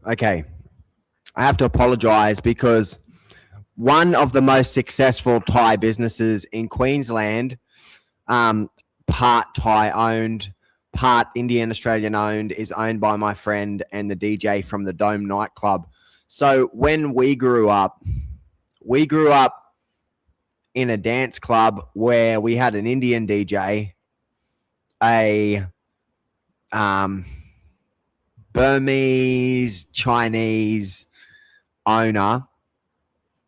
Okay, I have to apologize because one of the most successful Thai businesses in Queensland, part Thai owned, part Indian Australian owned, is owned by my friend and the DJ from the Dome nightclub. So when we grew up in a dance club where we had an Indian DJ, a Burmese, Chinese owner.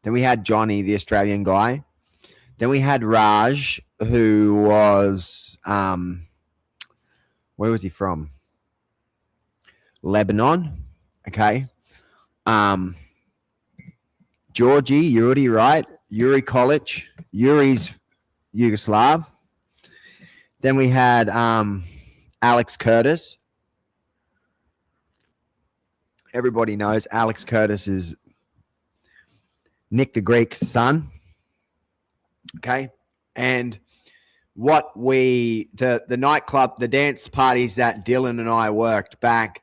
Then we had Johnny, the Australian guy. Then we had Raj, who was, where was he from? Lebanon. Okay. Yuri, right? Yuri College. Yuri's Yugoslav. Then we had Alex Curtis. Everybody knows Alex Curtis is Nick the Greek's son. Okay. And the nightclub, the dance parties that Dylan and I worked back,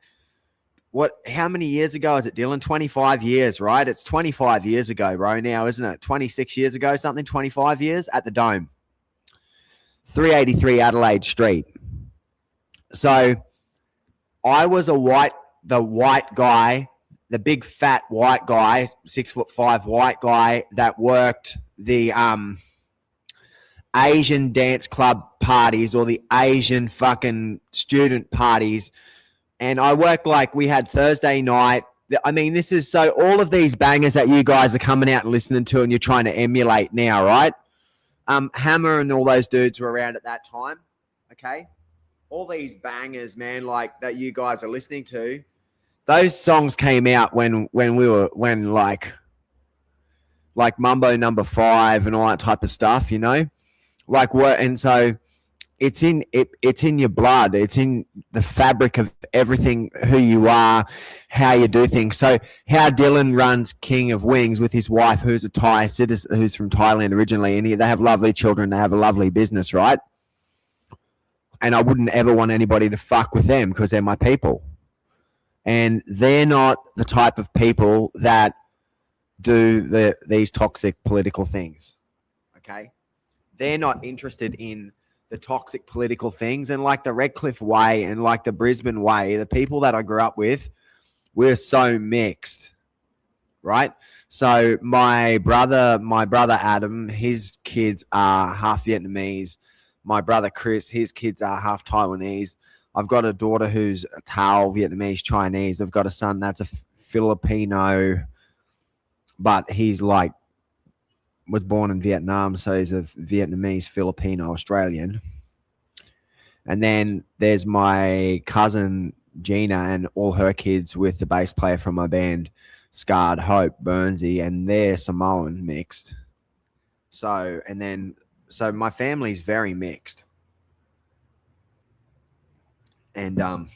how many years ago is it, Dylan? 25 years, right? It's 25 years ago, bro, now, isn't it? 26 years ago, something, 25 years at the Dome. 383 Adelaide Street. So I was the white guy, the big fat white guy, 6'5" white guy that worked the Asian dance club parties or the Asian fucking student parties. And I worked we had Thursday night. I mean, this is so all of these bangers that you guys are coming out and listening to and you're trying to emulate now, right? Hammer and all those dudes were around at that time. Okay. All these bangers, man, that you guys are listening to. Those songs came out when Mambo Number 5 and all that type of stuff, you know, and so it's in your blood. It's in the fabric of everything, who you are, how you do things. So how Dylan runs King of Wings with his wife, who's a Thai citizen, who's from Thailand originally, and they have lovely children. They have a lovely business, right? And I wouldn't ever want anybody to fuck with them because they're my people. And they're not the type of people that do these toxic political things, okay? They're not interested in the toxic political things. And like the Redcliffe way and like the Brisbane way, the people that I grew up with, we're so mixed, right? So my brother Adam, his kids are half Vietnamese. My brother Chris, his kids are half Taiwanese. I've got a daughter who's Thai, Vietnamese, Chinese. I've got a son that's a Filipino, but he's was born in Vietnam, so he's a Vietnamese, Filipino, Australian. And then there's my cousin Gina and all her kids with the bass player from my band, Scarred Hope, Burnsy, and they're Samoan mixed. So my family's very mixed. And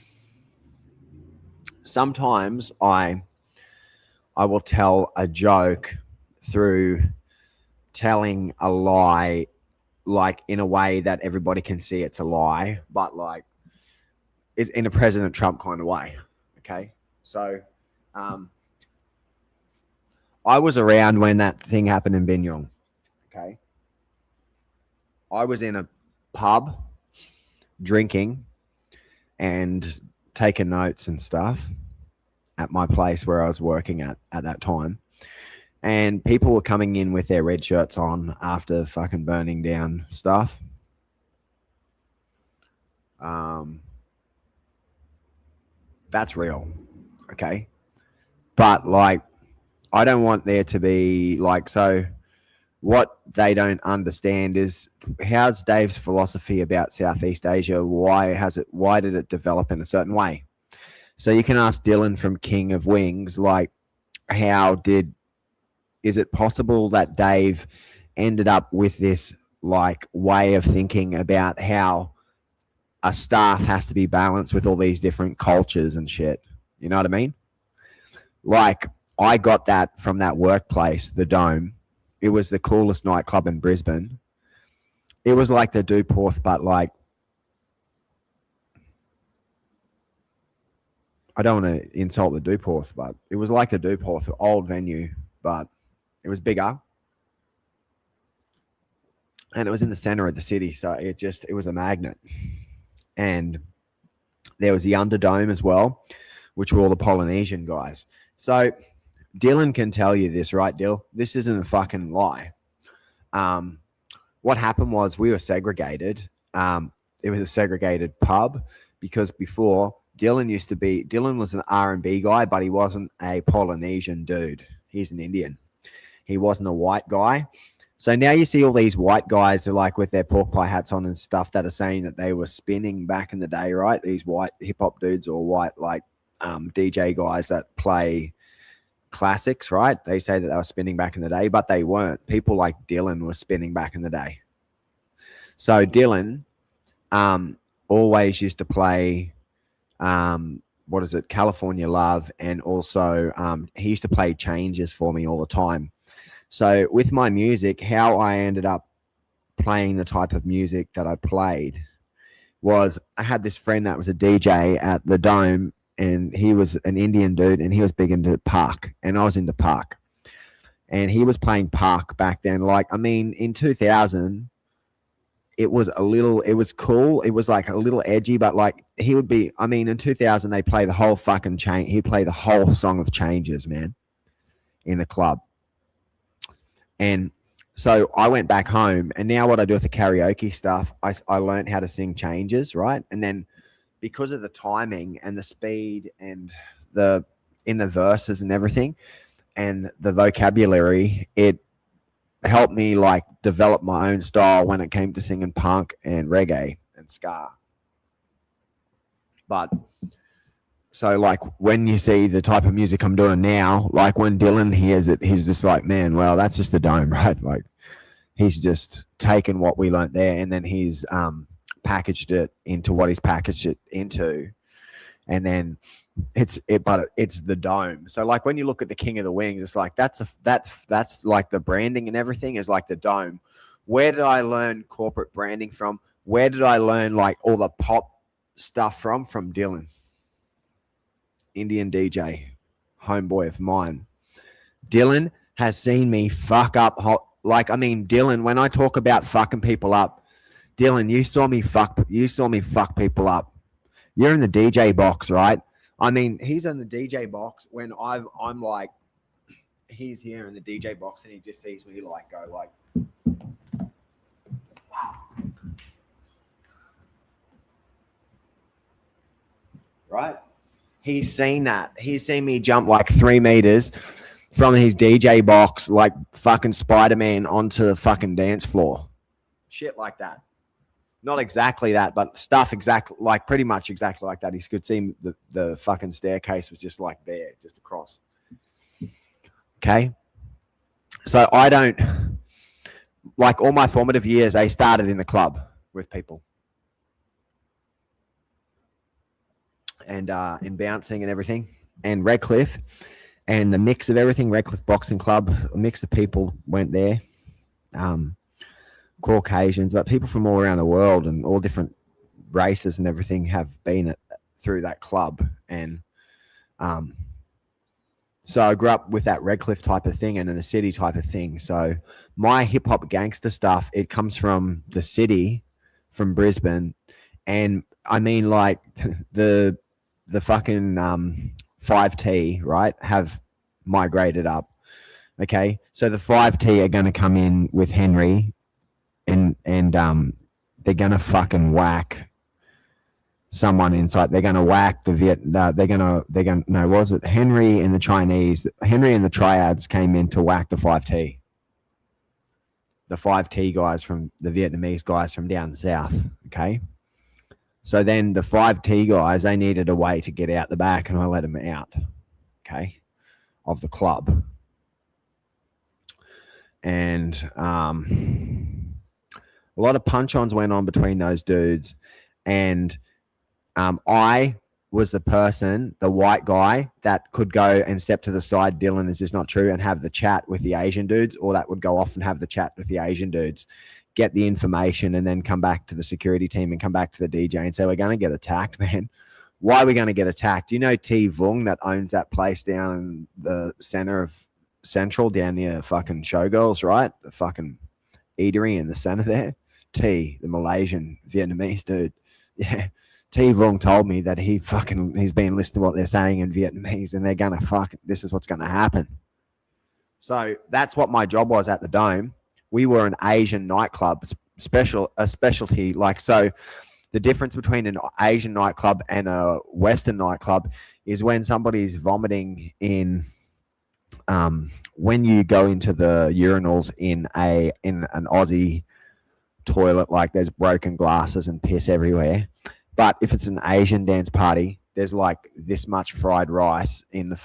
sometimes I will tell a joke through telling a lie, in a way that everybody can see it's a lie, but it's in a President Trump kind of way. Okay. So I was around when that thing happened in Binyong. Okay. I was in a pub drinking and taking notes and stuff at my place where I was working at that time. And people were coming in with their red shirts on after fucking burning down stuff. That's real. Okay. But I don't want there to be so what they don't understand is how's Dave's philosophy about Southeast Asia? Why did it develop in a certain way? So you can ask Dylan from King of Wings, is it possible that Dave ended up with this way of thinking about how a staff has to be balanced with all these different cultures and shit? You know what I mean? I got that from that workplace, the Dome. It was the coolest nightclub in Brisbane. It was like the Dewporth, but I don't want to insult the Dewporth, but it was like the Dewporth, old venue, but it was bigger. And it was in the center of the city. So it was a magnet. And there was the Underdome as well, which were all the Polynesian guys. So Dylan can tell you this, right, Dill? This isn't a fucking lie. What happened was we were segregated. It was a segregated pub because before Dylan was an R&B guy, but he wasn't a Polynesian dude. He's an Indian. He wasn't a white guy. So now you see all these white guys are like with their pork pie hats on and stuff that are saying that they were spinning back in the day, right? These white hip hop dudes or white like DJ guys that play classics, right? They say that they were spinning back in the day, but they weren't. People like Dylan were spinning back in the day. So Dylan always used to play California Love, and also he used to play Changes for me all the time. So with my music, how I ended up playing the type of music that I played was I had this friend that was a DJ at the Dome, and he was an Indian dude, and he was big into Park, and I was into Park. And he was playing Park back then. Like, I mean, in 2000, it was cool. It was like a little edgy, but like in 2000, they play the whole fucking he'd play the whole song of Changes, man, in the club. And so I went back home, and now what I do with the karaoke stuff, I learned how to sing Changes, right? And then because of the timing and the speed and in the verses and everything and the vocabulary, it helped me like develop my own style when it came to singing punk and reggae and ska. But so like when you see the type of music I'm doing now, like when Dylan hears it, he's just like, man, well, that's just the Dome, right? Like he's just taken what we learned there, and then he's packaged it into what he's packaged it into, and then it's the Dome. So like when you look at the King of the Wings, it's like that's like the branding and everything is like the Dome. Where did I learn corporate branding from? Where did I learn like all the pop stuff from? From Dylan, Indian DJ, homeboy of mine. Dylan has seen me fuck up. Dylan, when I talk about fucking people up, Dylan, you saw me fuck people up. You're in the DJ box, right? I mean, he's in the DJ box when I'm like, he's here in the DJ box and he just sees me like go like, right? He's seen that. He's seen me jump like 3 meters from his DJ box like fucking Spider-Man onto the fucking dance floor. Shit like that. Not exactly that, but stuff exactly like pretty much exactly like that. He could see the fucking staircase was just like there, just across. Okay. So I don't like all my formative years, they started in the club with people. And in bouncing and everything, and Redcliffe, and the mix of everything, Redcliffe Boxing Club, a mix of people went there, Caucasians, but people from all around the world and all different races and everything have been through that club. And so I grew up with that Redcliffe type of thing and in the city type of thing. So my hip hop gangster stuff, it comes from the city, from Brisbane, and I mean like the fucking 5T, right, have migrated up. Okay, so the 5T are going to come in with Henry, and they're going to fucking whack someone inside. They're going to whack the was it Henry and the Chinese? Henry and the Triads came in to whack the 5T. The 5T guys from the Vietnamese guys from down south. Okay. So then the 5T guys, they needed a way to get out the back, and I let them out, okay, of the club. And a lot of punch-ons went on between those dudes. And I was the person, the white guy, that could go and step to the side, Dylan, is this not true, and have the chat with the Asian dudes, or that would go off and have the chat with the Asian dudes, get the information, and then come back to the security team and come back to the DJ and say, we're going to get attacked, man. why are we going to get attacked? Do you know T Vung that owns that place down in the center of Central, down near fucking Showgirls, right? The fucking eatery in the center there. T, the Malaysian Vietnamese dude. Yeah. T Vung told me that he's been listening to what they're saying in Vietnamese, and they're gonna this is what's gonna happen. So that's what my job was at the Dome. We were an Asian nightclub, a specialty. Like, so the difference between an Asian nightclub and a Western nightclub is when somebody's vomiting in, when you go into the urinals in an Aussie toilet, like there's broken glasses and piss everywhere. But if it's an Asian dance party, there's like this much fried rice in the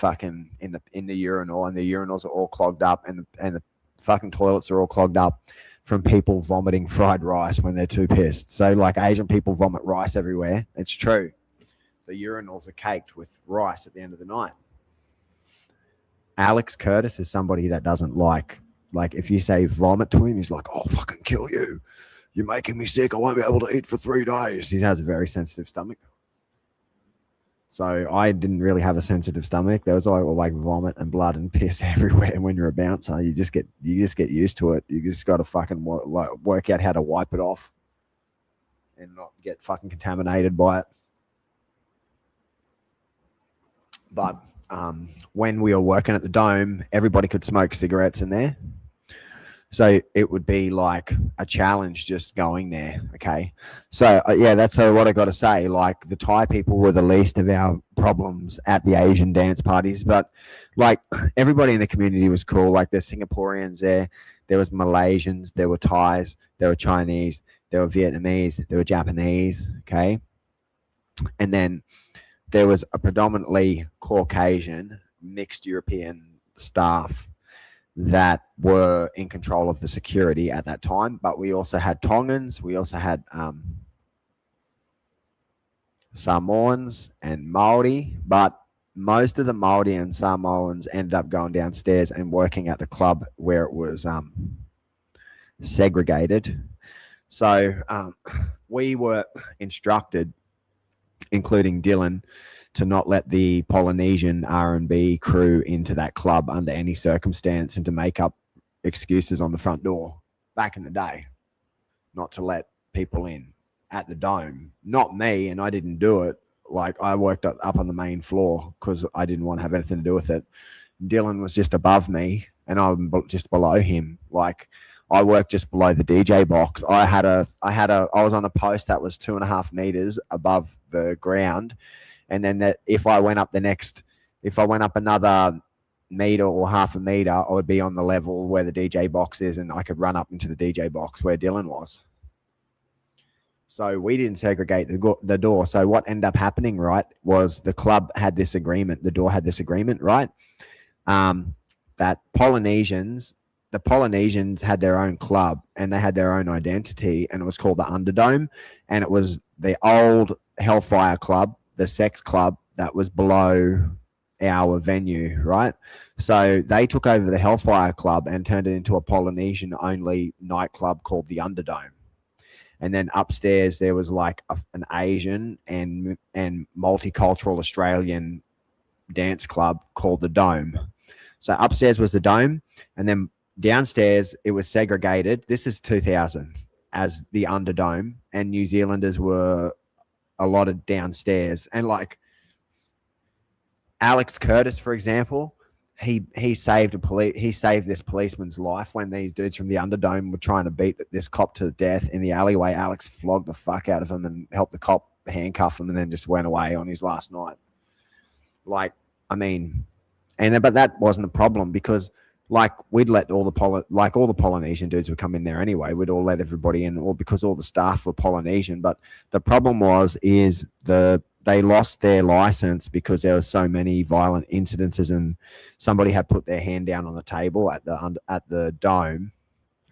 urinal, and the urinals are all clogged up, and the fucking toilets are all clogged up from people vomiting fried rice when they're too pissed. So like Asian people vomit rice everywhere. It's true. The urinals are caked with rice at the end of the night. Alex Curtis is somebody that doesn't like if you say vomit to him, he's like, I'll fucking kill you. You're making me sick. I won't be able to eat for 3 days. He has a very sensitive stomach. So I didn't really have a sensitive stomach. There was like vomit and blood and piss everywhere when you're a bouncer. You just get used to it. You just got to fucking work out how to wipe it off and not get fucking contaminated by it. But when we were working at the Dome, everybody could smoke cigarettes in there. So it would be like a challenge just going there. Okay. So yeah, that's what I got to say. Like the Thai people were the least of our problems at the Asian dance parties, but like everybody in the community was cool. Like there's Singaporeans there. There was Malaysians, there were Thais, there were Chinese, there were Vietnamese, there were Japanese. Okay. And then there was a predominantly Caucasian mixed European staff that were in control of the security at that time. But we also had Tongans, we also had Samoans and Maori, but most of the Maori and Samoans ended up going downstairs and working at the club where it was segregated. So we were instructed, including Dylan, to not let the Polynesian R&B crew into that club under any circumstance, and to make up excuses on the front door back in the day, not to let people in at the Dome. Not me, and I didn't do it. Like I worked up on the main floor because I didn't want to have anything to do with it. Dylan was just above me, and I'm just below him. Like I worked just below the DJ box. I was on a post that was 2.5 meters above the ground. And then if I went up another meter or half a meter, I would be on the level where the DJ box is, and I could run up into the DJ box where Dylan was. So we didn't segregate the door. So what ended up happening, right, was the club had this agreement. The door had this agreement, right, that the Polynesians had their own club, and they had their own identity, and it was called the Underdome, and it was the old Hellfire Club, the sex club that was below our venue, right? So they took over the Hellfire Club and turned it into a Polynesian-only nightclub called the Underdome. And then upstairs there was like an Asian and multicultural Australian dance club called the Dome. So upstairs was the Dome, and then downstairs it was segregated. This is 2000 as the Underdome, and New Zealanders were allotted downstairs. And like Alex Curtis, for example, he saved this policeman's life when these dudes from the Underdome were trying to beat this cop to death in the alleyway. Alex flogged the fuck out of him and helped the cop handcuff him, and then just went away on his last night. Like, I mean, but that wasn't a problem because like we'd let all the Polynesian dudes would come in there anyway. We'd all let everybody in, or because all the staff were Polynesian. But the problem is they lost their license because there were so many violent incidences, and somebody had put their hand down on the table at the Dome.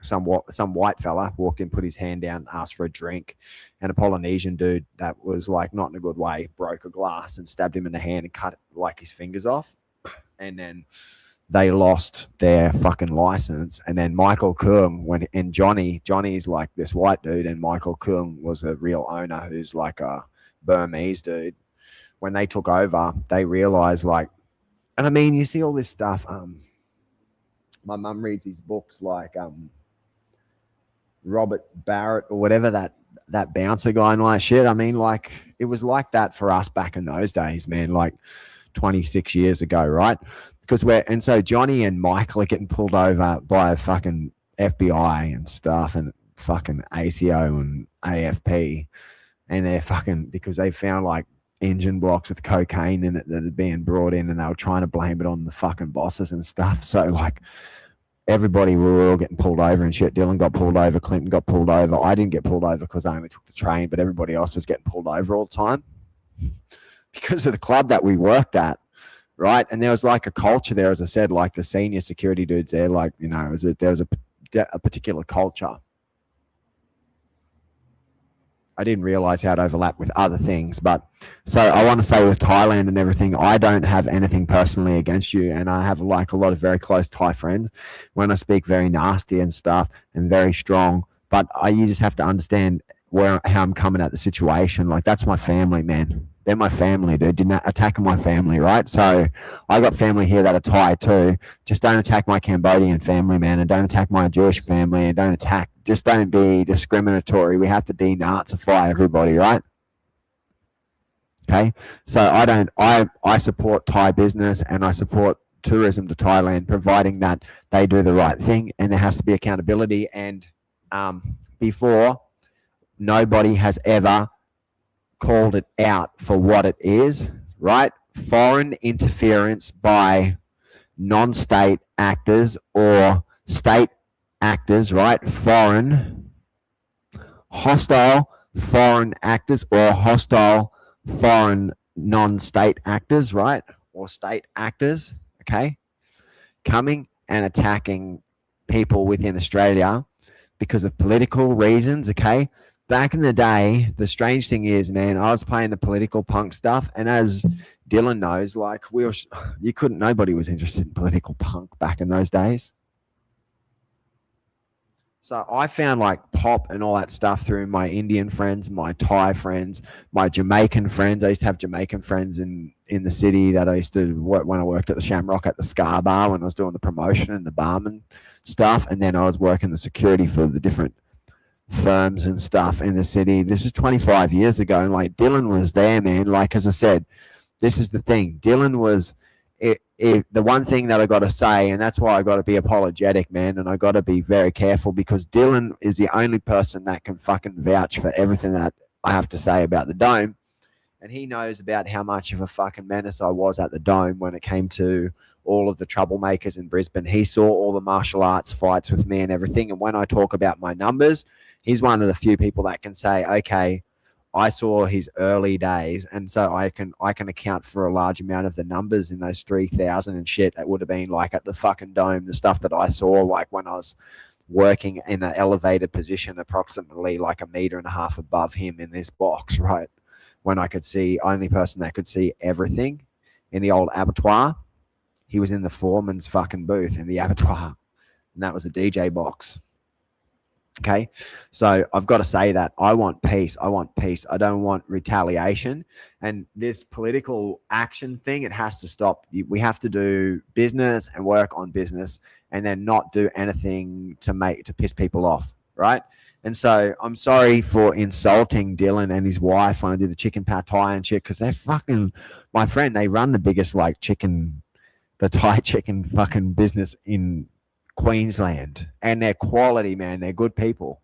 Some white fella walked in, put his hand down, asked for a drink, and a Polynesian dude that was like not in a good way broke a glass and stabbed him in the hand and cut like his fingers off, and then they lost their fucking license. And then Michael Keung and Johnny's like this white dude, and Michael Keung was a real owner who's like a Burmese dude. when they took over, they realized like, and I mean, you see all this stuff. My mum reads these books like Robert Barrett or whatever, that bouncer guy and all that shit. I mean, like it was like that for us back in those days, man. Like 26 years ago, right? Because so Johnny and Michael are getting pulled over by fucking FBI and stuff, and fucking ACO and AFP, and they're fucking because they found like engine blocks with cocaine in it that had been brought in, and they were trying to blame it on the fucking bosses and stuff. So like everybody, we were all getting pulled over and shit. Dylan got pulled over, Clinton got pulled over. I didn't get pulled over because I only took the train, but everybody else was getting pulled over all the time because of the club that we worked at, right? And there was like a culture there, as I said, like the senior security dudes there, like, you know, there was a particular culture. I didn't realize how it overlapped with other things. But so I want to say with Thailand and everything, I don't have anything personally against you. And I have like a lot of very close Thai friends when I speak very nasty and stuff and very strong. But you just have to understand how I'm coming at the situation. Like that's my family, man. They're my family, dude. You're not attacking my family, right? So I got family here that are Thai too. Just don't attack my Cambodian family, man, and don't attack my Jewish family, and just don't be discriminatory. We have to denazify everybody, right? Okay. So I support Thai business and I support tourism to Thailand, providing that they do the right thing, and there has to be accountability. And before, nobody has ever called it out for what it is, right? Foreign interference by non-state actors or state actors, right? Hostile foreign actors or hostile foreign non-state actors, right? Or state actors, okay? Coming and attacking people within Australia because of political reasons, okay? Back in the day, the strange thing is, man, I was playing the political punk stuff, and as Dylan knows, like nobody was interested in political punk back in those days. So I found like pop and all that stuff through my Indian friends, my Thai friends, my Jamaican friends. I used to have Jamaican friends in the city that I used to work when I worked at the Shamrock at the Scar Bar when I was doing the promotion and the barman stuff, and then I was working the security for the different firms and stuff in the city. This is 25 years ago, and like Dylan was there, man. Like as I said, this is the thing. Dylan was the one thing that I got to say, and that's why I got to be apologetic, man, and I got to be very careful because Dylan is the only person that can fucking vouch for everything that I have to say about the Dome, and he knows about how much of a fucking menace I was at the Dome when it came to all of the troublemakers in Brisbane. He saw all the martial arts fights with me and everything, and when I talk about my numbers, he's one of the few people that can say, okay, I saw his early days, and so I can account for a large amount of the numbers in those 3,000 and shit that would have been like at the fucking Dome, the stuff that I saw like when I was working in an elevated position approximately like 1.5 meters above him in this box, right? When I could see, only person that could see everything in the old abattoir, he was in the foreman's fucking booth in the abattoir, and that was a DJ box. Okay, so I've got to say that I want peace. I want peace. I don't want retaliation. And this political action thing, it has to stop. We have to do business and work on business, and then not do anything to piss people off, right? And so I'm sorry for insulting Dylan and his wife when I did the chicken pad thai and shit, because they're fucking my friend. They run the biggest like the Thai chicken fucking business in Queensland, and they're quality, man. They're good people,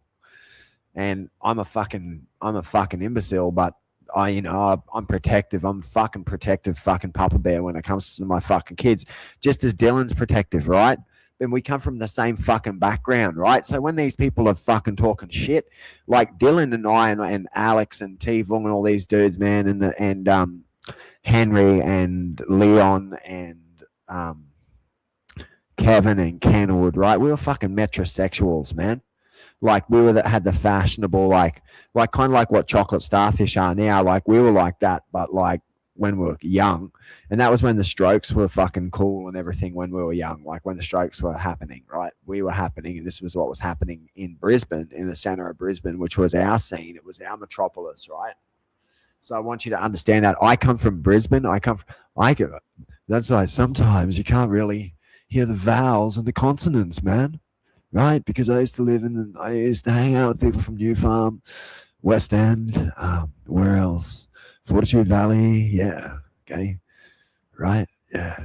and I'm a fucking imbecile, but I'm protective. I'm fucking protective, fucking Papa Bear when it comes to my fucking kids, just as Dylan's protective, right? And we come from the same fucking background, right? So when these people are fucking talking shit, like Dylan and I and Alex and T Vung and all these dudes, man, and Henry and Leon and Kevin and Kenwood, right? We were fucking metrosexuals, man. Like we had the fashionable, like kind of like what chocolate starfish are now. Like we were like that, but like when we were young, and that was when the Strokes were fucking cool and everything. When we were young, like when the Strokes were happening, right? We were happening, and this was what was happening in Brisbane, in the center of Brisbane, which was our scene. It was our metropolis, right? So I want you to understand that. I come from Brisbane. That's why sometimes you can't really hear the vowels and the consonants, man. Right? Because I used to hang out with people from New Farm, West End, where else? Fortitude Valley, yeah. Okay. Right? Yeah.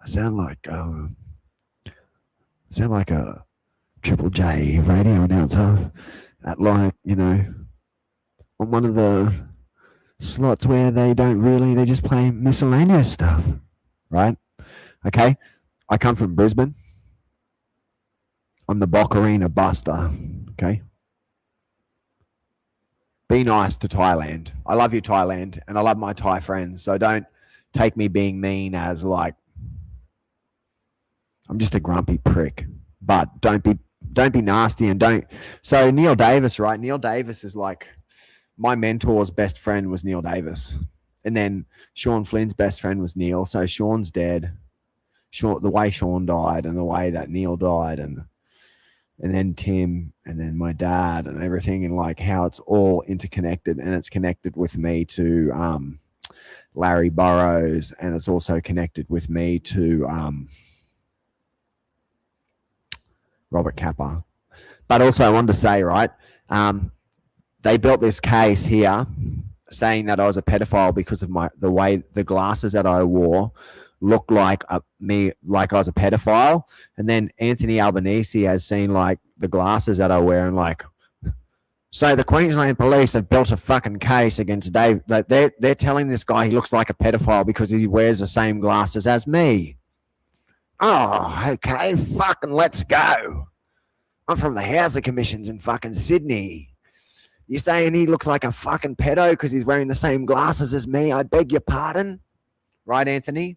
I sound like a Triple J radio announcer at on one of the slots where they just play miscellaneous stuff, right? Okay. I come from Brisbane. I'm the Boccarina Buster, okay? Be nice to Thailand. I love you, Thailand, and I love my Thai friends, so don't take me being mean as like I'm just a grumpy prick. But don't be nasty and don't. So Neil Davis, right? Neil Davis is like my mentor's best friend was Neil Davis, and then Sean Flynn's best friend was Neil. So Sean's dead. The way Sean died and the way that Neil died, and then Tim, and then my dad, and everything, and like how it's all interconnected, and it's connected with me to Larry Burrows, and it's also connected with me to Robert Kappa. But also I wanted to say, right, they built this case here saying that I was a pedophile because of the way the glasses that I wore looked like me, like I was a pedophile. And then Anthony Albanese has seen like the glasses that I wear and like, so the Queensland police have built a fucking case against Dave. Like they're telling this guy he looks like a pedophile because he wears the same glasses as me. Oh, okay, fucking let's go. I'm from the Housing Commissions in fucking Sydney. You're saying he looks like a fucking pedo because he's wearing the same glasses as me? I beg your pardon? Right, Anthony?